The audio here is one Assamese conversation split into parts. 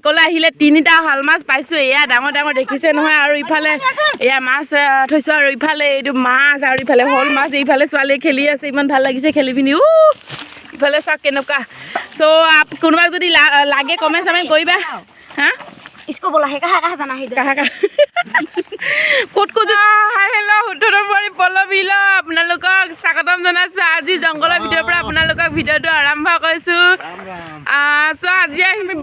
হেকলে আহিলে তিনিটা শাল মাছ পাইছোঁ এয়া ডাঙৰ ডাঙৰ দেখিছে নহয় আৰু ইফালে এয়া মাছ থৈছোঁ আৰু ইফালে এইটো মাছ আৰু ইফালে শ'ল মাছ এইফালে ছোৱালীয়ে খেলি আছে ইমান ভাল লাগিছে খেলি পিনি ইফালে চাওক কেনেকুৱা চ' কোনোবাক যদি লাগে কমেণ্ট চমেণ্ট কৰিবা হা इसको बोला है कहाँ कहाँ जाना है इधर कहाँ ক'ত ক'ত হেল্ল' শুদ্ধৰমৰি পল্লৱীল আপোনালোকক স্বাগতম জনাইছোঁ আজি জংঘলৰ ভিতৰৰ পৰা আপোনালোকক ভিডিঅ'টো আৰম্ভ কৰিছোঁ চ' আজি আহিছোঁ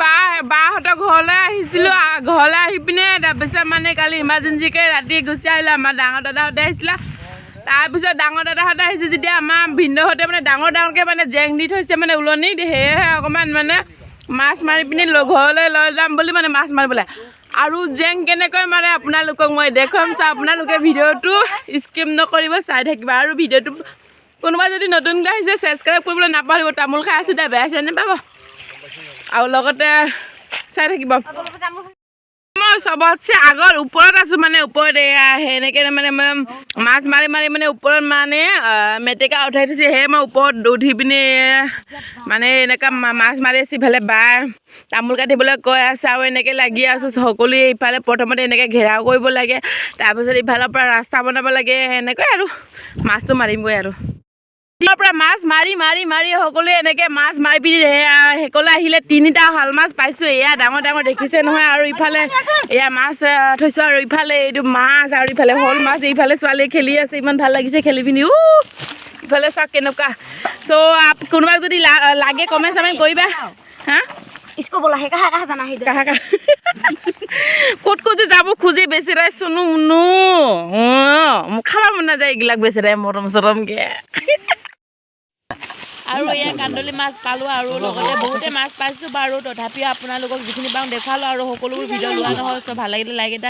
বাহঁতৰ ঘৰলৈ আহিছিলোঁ ঘৰলৈ আহি পিনে তাৰপিছত মানে কালি ইমাৰ্জেঞ্চিকৈ ৰাতি গুচি আহিলোঁ আমাৰ ডাঙৰ দাদাহঁতে আহিছিলে তাৰপিছত ডাঙৰ দাদাহঁতে আহিছে যেতিয়া আমাৰ ভিনদেউহঁতে মানে ডাঙৰ ডাঙৰকৈ মানে জেং দি থৈছে মানে উলনিত সেয়েহে অকণমান মানে মাছ মাৰি পিনি ঘৰলৈ লৈ যাম বুলি মানে মাছ মাৰিবলৈ আৰু জেং কেনেকৈ মাৰে আপোনালোকক মই দেখুৱাম চাওঁ আপোনালোকে ভিডিঅ'টো স্কিপ নকৰিব চাই থাকিব আৰু ভিডিঅ'টো কোনোবা যদি নতুনকৈ আহিছে ছাবস্ক্ৰাইব কৰিবলৈ নাপাহৰিব তামোল খাই আছোঁ দে বেয়া চেনে পাব আৰু লগতে চাই থাকিব মই চবতছে আগৰ ওপৰত আছোঁ মানে ওপৰত এয়া সেনেকৈ মানে মাছ মাৰি মাৰি মানে ওপৰত মানে মেটেকা উঠাই থৈছে সেয়ে মই ওপৰত উঠি পিনি মানে এনেকুৱা মাছ মাৰি আছোঁ ইফালে বাৰ তামোল কাটিবলৈ কৈ আছে আৰু এনেকৈ লাগি আছোঁ সকলোৱে ইফালে প্ৰথমতে এনেকৈ ঘেৰাও কৰিব লাগে তাৰপিছত ইফালৰ পৰা ৰাস্তা বনাব লাগে এনেকৈ আৰু মাছটো মাৰিমগৈ আৰু পৰা মাছ মাৰি মাৰি মাৰি সকলোৱে এনেকৈ মাছ মাৰি পিনি হেকলে আহিলে তিনিটা শাল মাছ পাইছোঁ এয়া ডাঙৰ ডাঙৰ দেখিছে নহয় আৰু ইফালে এয়া মাছ থৈছোঁ আৰু ইফালে এইটো মাছ আৰু ইফালে শ'ল মাছ এইফালে ছোৱালীয়ে খেলি আছে ইমান ভাল লাগিছে খেলি পিনি ইফালে চাওক কেনেকুৱা চ' কোনোবাক যদি লাগে কমেণ্ট চমেণ্ট কৰিবা হা इसको बोला है कहाँ कहाँ जाना है इधर कहाँ ক'ত ক'ত যাব খোজে বেচেৰাই চুনো মুনো মোক খাব মন নাযায় এইবিলাক বেচেৰাই মৰম চৰমকৈ আৰু এয়া কান্দুলি মাছ পালোঁ আৰু লগতে বহুতে মাছ পাইছোঁ বাৰু তথাপিও আপোনালোকক যিখিনি পাওঁ দেখালোঁ আৰু সকলোবোৰ ভিডিঅ' লোৱা নহ'ল চ' ভাল লাগিলে লাইক এটা